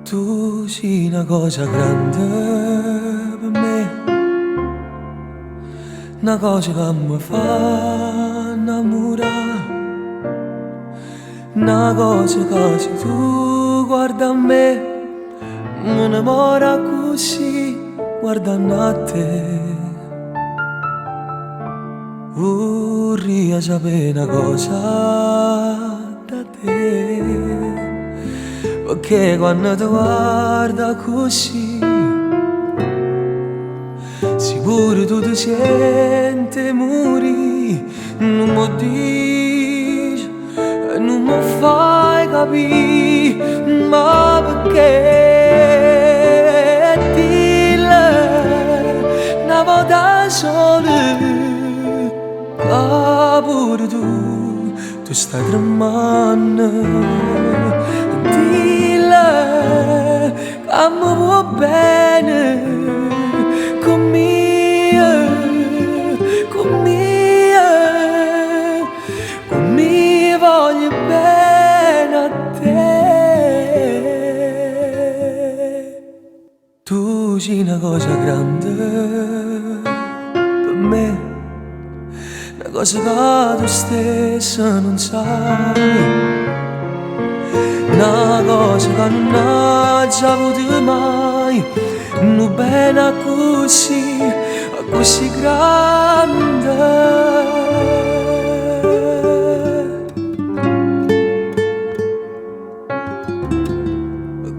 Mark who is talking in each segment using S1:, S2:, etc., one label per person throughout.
S1: Tu sei una cosa grande per me, una cosa che mi fa innamorare, una cosa che se tu guarda a me mi innamora così guardando a te. Vorrei sapere una cosa da te, perché quando ti guarda così sicuro tu ti senti morire. Non mi dici e non mi fai capire, ma perché dille una volta sola che pure tu stai tremando. Dille che mi vuoi bene, con me, con me, con me voglio bene a te. Tu sei una cosa grande per me, una cosa che tu stessa non sai, una cosa che non ho già avuto mai, non bene così, così grande,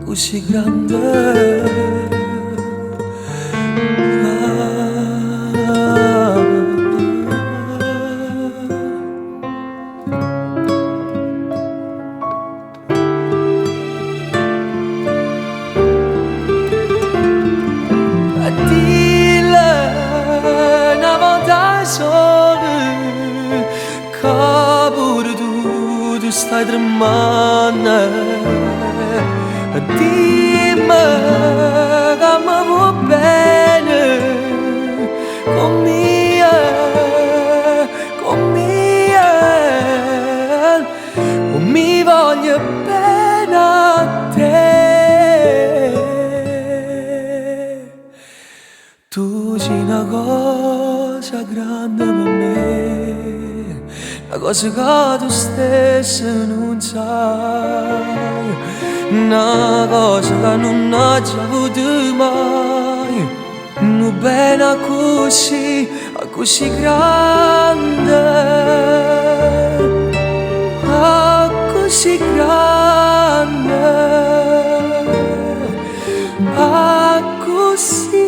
S1: così grande. Tu stai tremando, dimmi che mi vuoi bene, con me, con me, con me voglio bene a te. Tu sei una cosa grande per me, una cosa che tu stessa non sai, una cosa che non ho già avuto mai, non bene così, così grande, così grande, così.